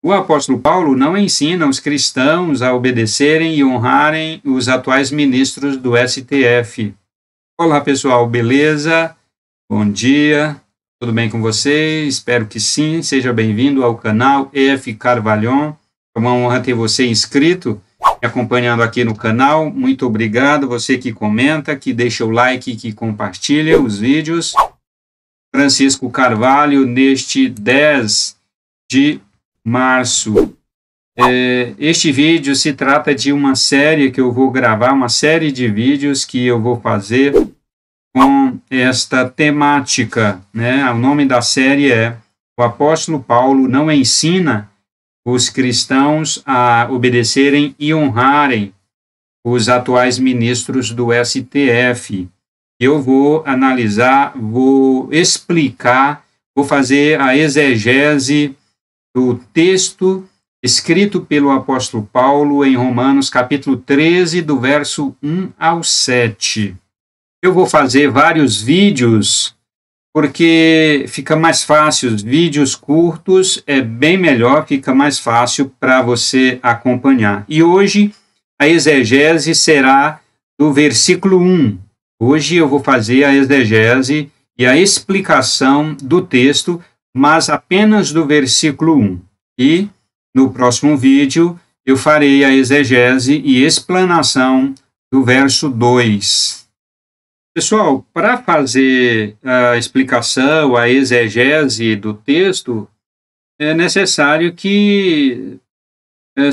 O apóstolo Paulo não ensina os cristãos a obedecerem e honrarem os atuais ministros do STF. Olá, pessoal, beleza? Bom dia, tudo bem com você? Espero que sim. Seja bem-vindo ao canal EF Carvalhon. É uma honra ter você inscrito e acompanhando aqui no canal. Muito obrigado, você que comenta, que deixa o like, que compartilha os vídeos. Francisco Carvalho, neste 10 de março. Este vídeo se trata de uma série que eu vou gravar, uma série de vídeos que eu vou fazer com esta temática, né? O nome da série é O Apóstolo Paulo não ensina os cristãos a obedecerem e honrarem os atuais ministros do STF. Eu vou analisar, vou explicar, vou fazer a exegese do texto escrito pelo apóstolo Paulo em Romanos, capítulo 13, do verso 1 ao 7. Eu vou fazer vários vídeos, porque fica mais fácil, os vídeos curtos é bem melhor, fica mais fácil para você acompanhar. E hoje a exegese será do versículo 1. Hoje eu vou fazer a exegese e a explicação do texto, mas apenas do versículo 1. E no próximo vídeo eu farei a exegese e explanação do verso 2. Pessoal, para fazer a explicação, a exegese do texto, é necessário que é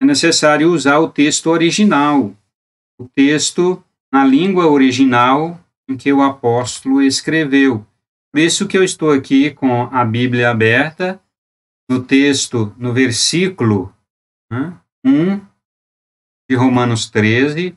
necessário usar o texto original, o texto na língua original em que o apóstolo escreveu. Por isso que eu estou aqui com a Bíblia aberta, no texto, no versículo 1 de Romanos 13,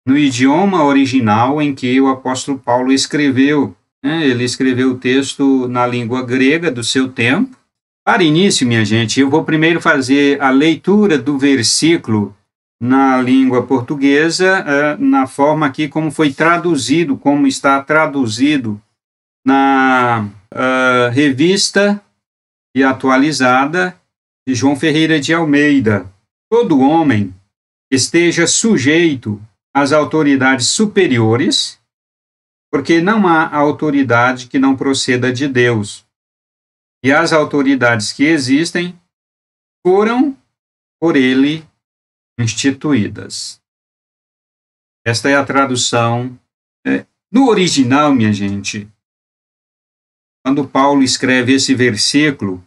no idioma original em que o apóstolo Paulo escreveu. Ele escreveu o texto na língua grega do seu tempo. Para início, minha gente, eu vou primeiro fazer a leitura do versículo na língua portuguesa, na forma aqui como foi traduzido, como está traduzido na revista e atualizada de João Ferreira de Almeida. Todo homem esteja sujeito às autoridades superiores, porque não há autoridade que não proceda de Deus. E as autoridades que existem foram por ele instituídas. Esta é a tradução. No original, minha gente, quando Paulo escreve esse versículo,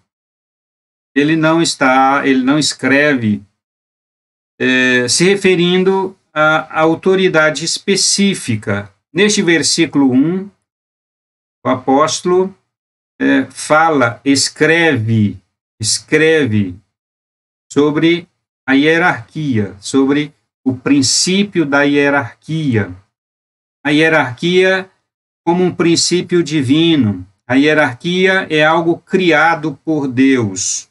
ele não escreve se referindo a autoridade específica. Neste versículo 1, o apóstolo escreve sobre a hierarquia, sobre o princípio da hierarquia. A hierarquia como um princípio divino. A hierarquia é algo criado por Deus.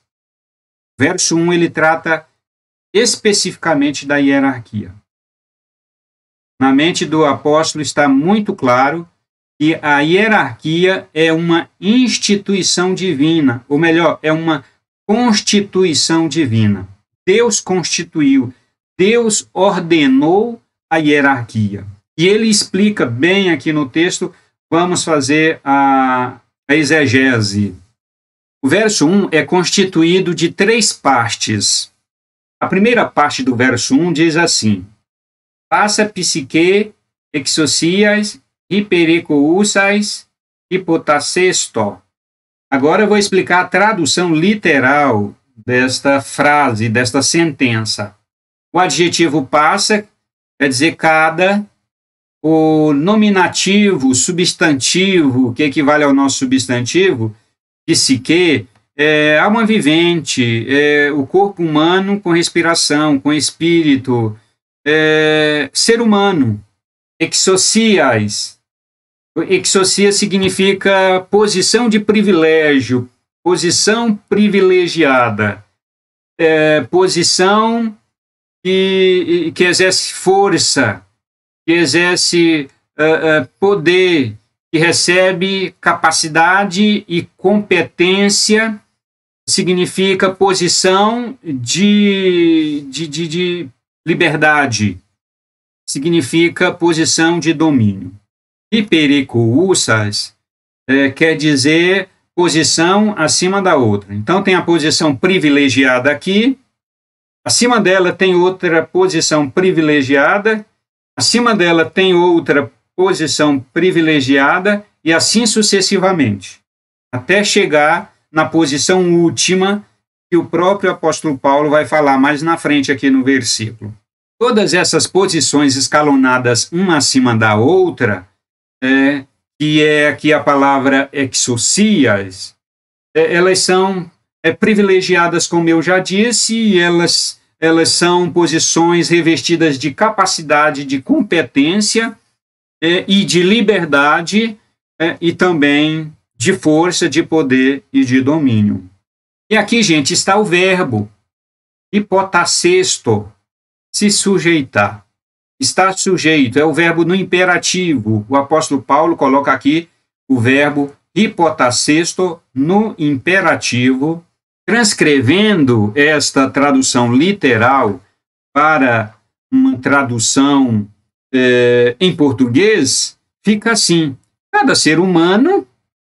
Verso 1, ele trata especificamente da hierarquia. Na mente do apóstolo está muito claro que a hierarquia é uma instituição divina, ou melhor, é uma constituição divina. Deus constituiu, Deus ordenou a hierarquia. E ele explica bem aqui no texto, vamos fazer a exegese. O verso 1 é constituído de 3 partes. A primeira parte do verso 1 diz assim: Passa psique, exocias, hipericoussais, hipotacesto. Agora eu vou explicar a tradução literal desta frase, desta sentença. O adjetivo passa quer dizer cada, o nominativo, substantivo, que equivale ao nosso substantivo, psique, é alma vivente, o corpo humano com respiração, com espírito, ser humano. Exocias. Exocia significa posição de privilégio, posição privilegiada, posição que exerce força, que exerce poder, que recebe capacidade e competência significa posição de liberdade, significa posição de domínio. Hyperikoussas quer dizer posição acima da outra. Então, tem a posição privilegiada aqui, acima dela tem outra posição privilegiada, acima dela tem outra posição privilegiada, e assim sucessivamente, até chegar na posição última, que o próprio apóstolo Paulo vai falar mais na frente aqui no versículo. Todas essas posições escalonadas uma acima da outra, que é aqui a palavra exousias, elas são privilegiadas, como eu já disse, e elas são posições revestidas de capacidade, de competência e de liberdade, e também de força, de poder e de domínio. E aqui, gente, está o verbo hipotacesto, se sujeitar. Está sujeito, é o verbo no imperativo. O apóstolo Paulo coloca aqui o verbo hipotacesto no imperativo, transcrevendo esta tradução literal para uma tradução em português, fica assim: cada ser humano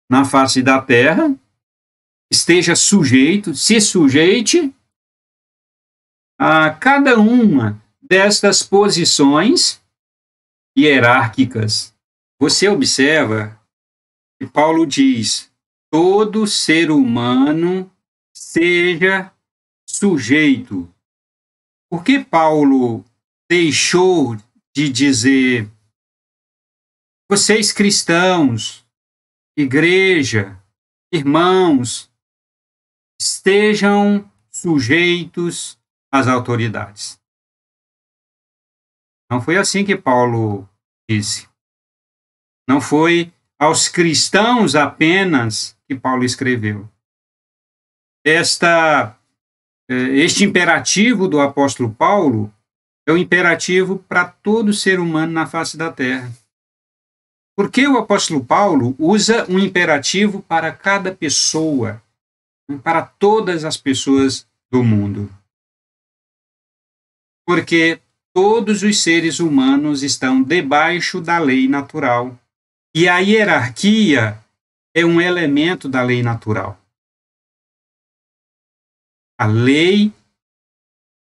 na face da terra esteja sujeito, se sujeite a cada uma destas posições hierárquicas. Você observa que Paulo diz: todo ser humano seja sujeito. Por que Paulo deixou de dizer: vocês cristãos, igreja, irmãos, estejam sujeitos às autoridades? Não foi assim que Paulo disse. Não foi aos cristãos apenas que Paulo escreveu. Este imperativo do apóstolo Paulo é o imperativo para todo ser humano na face da terra. Por que o apóstolo Paulo usa um imperativo para cada pessoa, para todas as pessoas do mundo? Porque todos os seres humanos estão debaixo da lei natural. E a hierarquia é um elemento da lei natural. A lei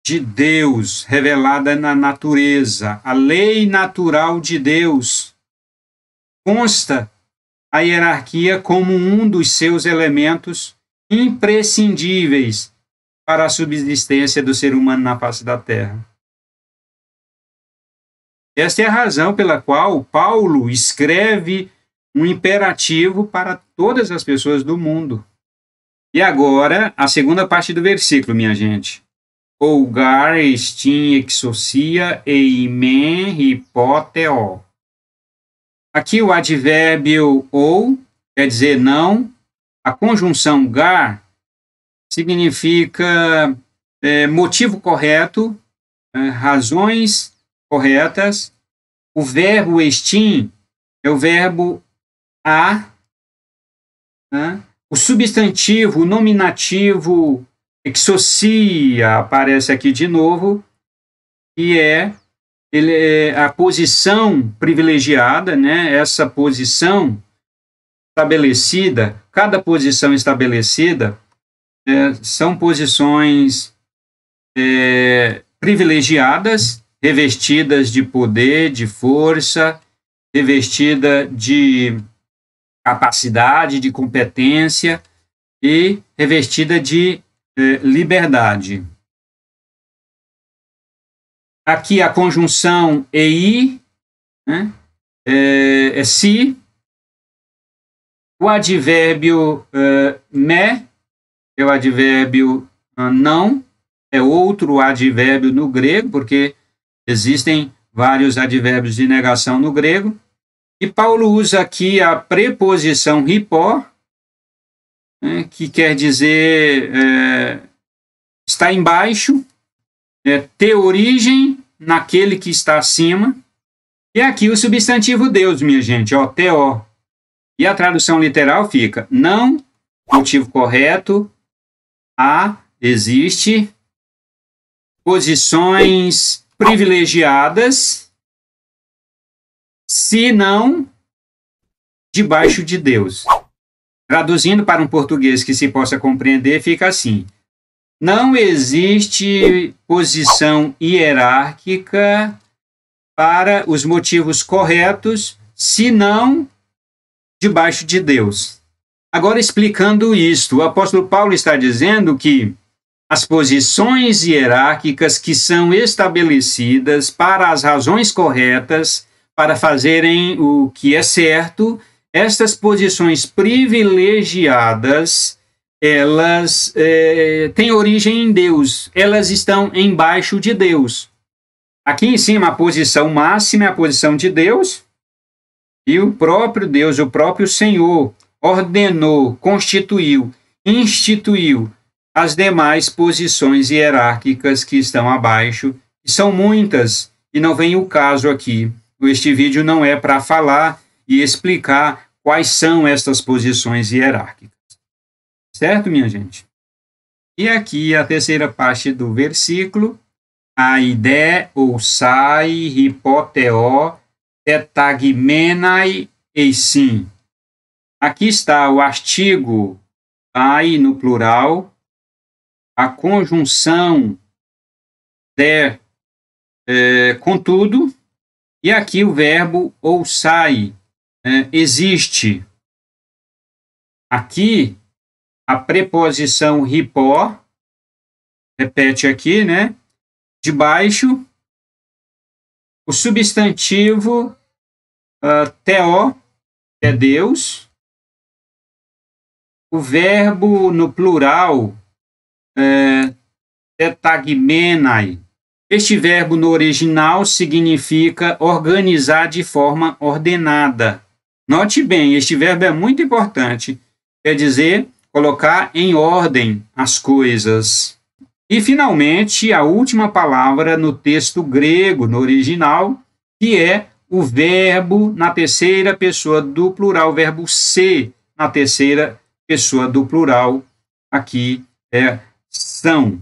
de Deus revelada na natureza, a lei natural de Deus, consta a hierarquia como um dos seus elementos imprescindíveis para a subsistência do ser humano na face da terra. Esta é a razão pela qual Paulo escreve um imperativo para todas as pessoas do mundo. E agora, a segunda parte do versículo, minha gente. Ougar estin exousia eimen hipóteo. Aqui o advérbio ou quer dizer não. A conjunção gar significa motivo correto, razões corretas. O verbo estin é o verbo a, né? O substantivo, o nominativo exousia aparece aqui de novo, e ele é a posição privilegiada, né? Essa posição estabelecida, cada posição estabelecida são posições privilegiadas, revestidas de poder, de força, revestida de capacidade, de competência e revestida de liberdade. Aqui a conjunção ei, né, se. O advérbio me é o advérbio não, é outro advérbio no grego, porque existem vários advérbios de negação no grego. E Paulo usa aqui a preposição hipó, né, que quer dizer está embaixo, ter origem naquele que está acima. E aqui o substantivo Deus, minha gente, teó. E a tradução literal fica não, motivo correto, existe posições privilegiadas, se não debaixo de Deus. Traduzindo para um português que se possa compreender, fica assim: não existe posição hierárquica para os motivos corretos, senão debaixo de Deus. Agora, explicando isto, o apóstolo Paulo está dizendo que as posições hierárquicas que são estabelecidas para as razões corretas, para fazerem o que é certo, estas posições privilegiadas, elas têm origem em Deus, elas estão embaixo de Deus. Aqui em cima, a posição máxima é a posição de Deus, e o próprio Deus, o próprio Senhor, ordenou, constituiu, instituiu as demais posições hierárquicas que estão abaixo, e são muitas, e não vem o caso aqui. Este vídeo não é para falar e explicar quais são estas posições hierárquicas. Certo, minha gente? E aqui a terceira parte do versículo, aide, ousai, hipoteo, tetagmenai, eisim. Aqui está o artigo ai no plural, a conjunção de, contudo, e aqui o verbo ousai, existe. Aqui, a preposição hipó, repete aqui, né? Debaixo, o substantivo teó, que é Deus, o verbo no plural, tetagmenai. Este verbo no original significa organizar de forma ordenada. Note bem, este verbo é muito importante. Quer dizer, colocar em ordem as coisas. E, finalmente, a última palavra no texto grego, no original, que é o verbo na terceira pessoa do plural, o verbo ser na terceira pessoa do plural, aqui é são.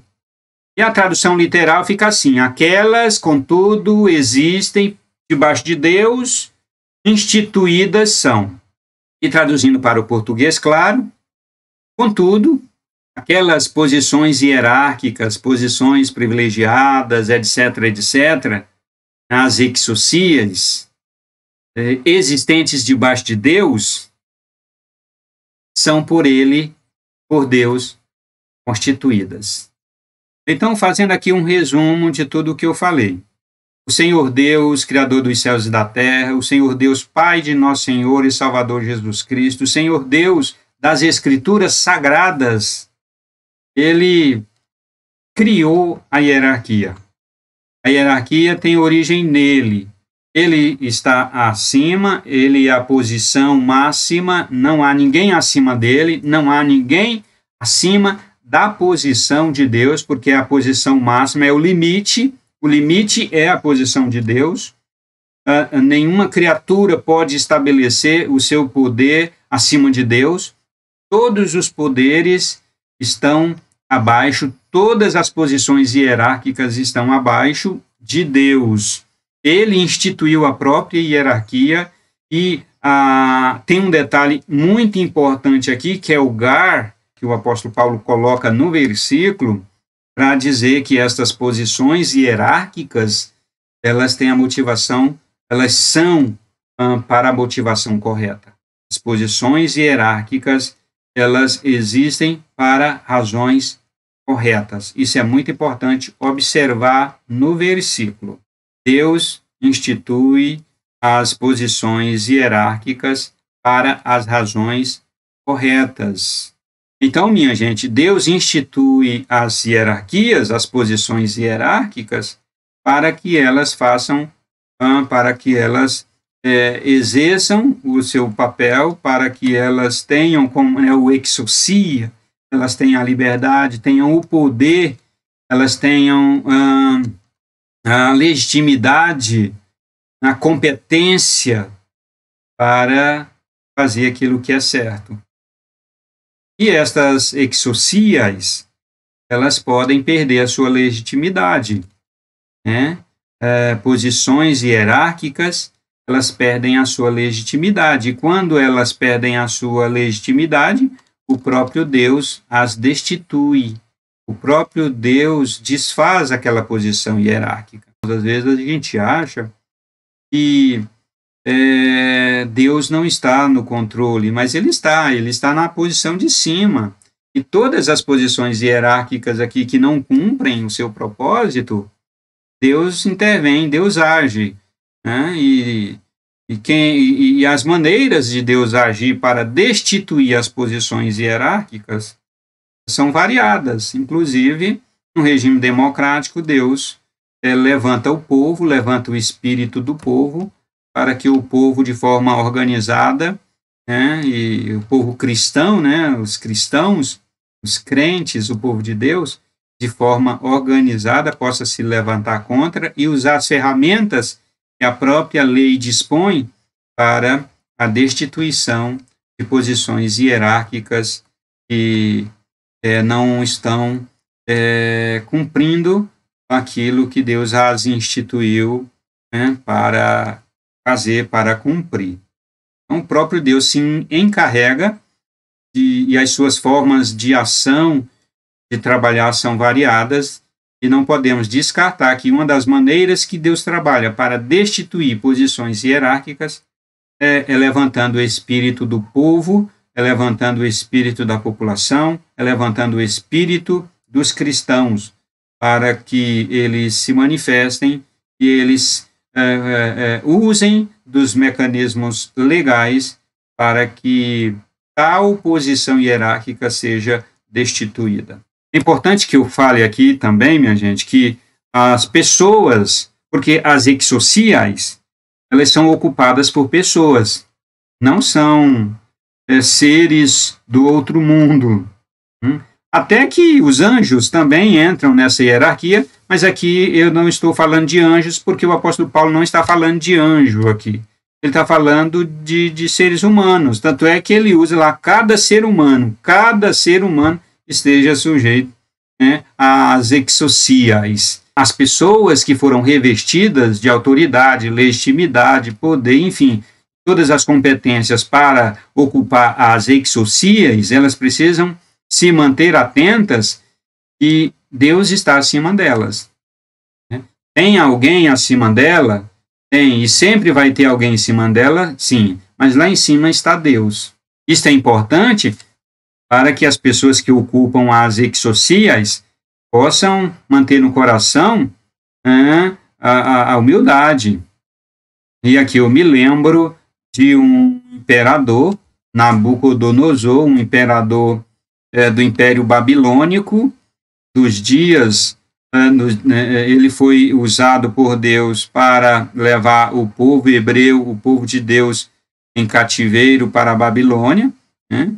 E a tradução literal fica assim: aquelas, contudo, existem debaixo de Deus, instituídas são. E traduzindo para o português, claro, contudo, aquelas posições hierárquicas, posições privilegiadas, etc., etc., as exousias, existentes debaixo de Deus, são por ele, por Deus, constituídas. Então, fazendo aqui um resumo de tudo o que eu falei. O Senhor Deus, Criador dos céus e da terra, o Senhor Deus, Pai de nosso Senhor e Salvador Jesus Cristo, o Senhor Deus das Escrituras Sagradas, ele criou a hierarquia. A hierarquia tem origem nele. Ele está acima, ele é a posição máxima, não há ninguém acima dele, não há ninguém acima da posição de Deus, porque a posição máxima é o limite é a posição de Deus. Nenhuma criatura pode estabelecer o seu poder acima de Deus. Todos os poderes estão abaixo, todas as posições hierárquicas estão abaixo de Deus. Ele instituiu a própria hierarquia e tem um detalhe muito importante aqui, que é o gar, que o apóstolo Paulo coloca no versículo, para dizer que estas posições hierárquicas, elas têm a motivação, elas são para a motivação correta. As posições hierárquicas, elas existem para razões corretas. Isso é muito importante observar no versículo. Deus institui as posições hierárquicas para as razões corretas. Então, minha gente, Deus institui as hierarquias, as posições hierárquicas, para que elas façam, para que elas exerçam o seu papel, para que elas tenham como o exousia, elas tenham a liberdade, tenham o poder, elas tenham a legitimidade, a competência para fazer aquilo que é certo. E estas exousias, elas podem perder a sua legitimidade, né? Posições hierárquicas, elas perdem a sua legitimidade. E quando elas perdem a sua legitimidade, o próprio Deus as destitui. O próprio Deus desfaz aquela posição hierárquica. Às vezes a gente acha que Deus não está no controle, mas ele está na posição de cima. E todas as posições hierárquicas aqui que não cumprem o seu propósito, Deus intervém, Deus age, né? E as maneiras de Deus agir para destituir as posições hierárquicas são variadas. Inclusive, no regime democrático, Deus levanta o povo, levanta o espírito do povo, para que o povo, de forma organizada, né, e o povo cristão, né, os cristãos, os crentes, o povo de Deus, de forma organizada, possa se levantar contra e usar as ferramentas que a própria lei dispõe para a destituição de posições hierárquicas que não estão cumprindo aquilo que Deus as instituiu, né, para fazer, para cumprir. Então, o próprio Deus se encarrega e as suas formas de ação, de trabalhar, são variadas, e não podemos descartar que uma das maneiras que Deus trabalha para destituir posições hierárquicas é levantando o espírito do povo, é levantando o espírito da população, é levantando o espírito dos cristãos, para que eles se manifestem e eles usem dos mecanismos legais para que tal posição hierárquica seja destituída. É importante que eu fale aqui também, minha gente, que as pessoas, porque as exociais, elas são ocupadas por pessoas, não são seres do outro mundo. Até que os anjos também entram nessa hierarquia, mas aqui eu não estou falando de anjos, porque o apóstolo Paulo não está falando de anjo aqui. Ele está falando de seres humanos, tanto é que ele usa lá cada ser humano esteja sujeito, né, às exociais. As pessoas que foram revestidas de autoridade, legitimidade, poder, enfim, todas as competências para ocupar as exociais, elas precisam se manter atentas e Deus está acima delas. Tem alguém acima dela? Tem, e sempre vai ter alguém em cima dela, sim, mas lá em cima está Deus. Isso é importante para que as pessoas que ocupam as exociais possam manter no coração a humildade. E aqui eu me lembro de um imperador, Nabucodonosor, um imperador do Império Babilônico, dos dias, ele foi usado por Deus para levar o povo hebreu, o povo de Deus, em cativeiro para a Babilônia, né,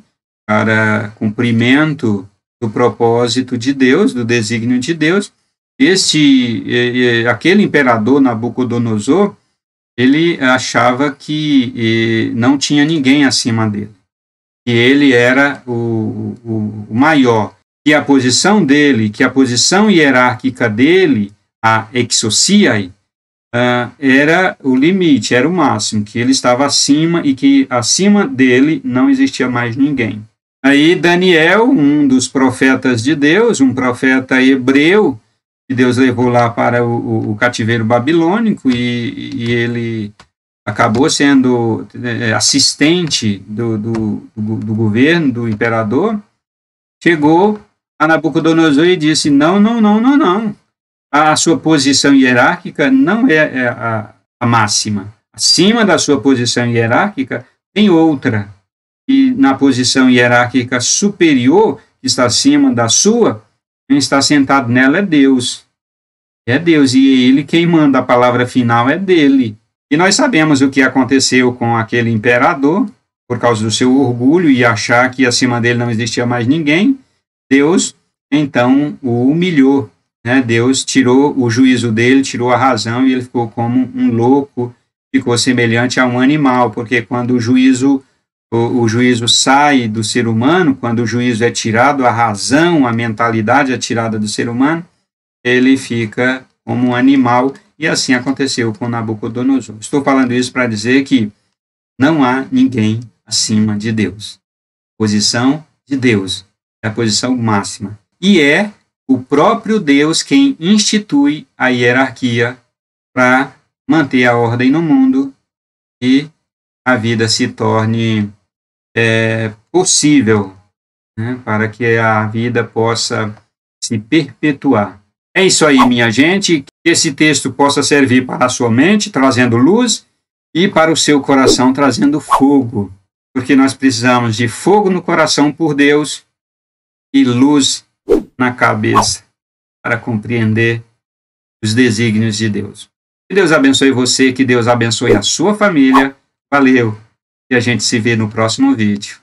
para cumprimento do propósito de Deus, do desígnio de Deus. Aquele imperador Nabucodonosor, ele achava que não tinha ninguém acima dele, que ele era o maior, que a posição dele, que a posição hierárquica dele, a exociai, era o limite, era o máximo, que ele estava acima e que acima dele não existia mais ninguém. Aí Daniel, um dos profetas de Deus, um profeta hebreu, que Deus levou lá para o cativeiro babilônico, e ele acabou sendo assistente do governo, do imperador, chegou a Nabucodonosor e disse, não, a sua posição hierárquica não é a máxima. Acima da sua posição hierárquica tem outra, e na posição hierárquica superior, que está acima da sua, quem está sentado nela é Deus. É Deus, e ele quem manda a palavra final é dele. E nós sabemos o que aconteceu com aquele imperador, por causa do seu orgulho e achar que acima dele não existia mais ninguém. Deus, então, o humilhou, né? Deus tirou o juízo dele, tirou a razão, e ele ficou como um louco, ficou semelhante a um animal, porque quando o juízo o juízo sai do ser humano, quando o juízo é tirado, a razão, a mentalidade é tirada do ser humano, ele fica como um animal, e assim aconteceu com Nabucodonosor. Estou falando isso para dizer que não há ninguém acima de Deus. A posição de Deus é a posição máxima. E é o próprio Deus quem institui a hierarquia para manter a ordem no mundo e a vida se torne possível, né, para que a vida possa se perpetuar. É isso aí, minha gente. Que esse texto possa servir para a sua mente, trazendo luz, e para o seu coração, trazendo fogo. Porque nós precisamos de fogo no coração por Deus e luz na cabeça para compreender os desígnios de Deus. Que Deus abençoe você, que Deus abençoe a sua família. Valeu! E a gente se vê no próximo vídeo.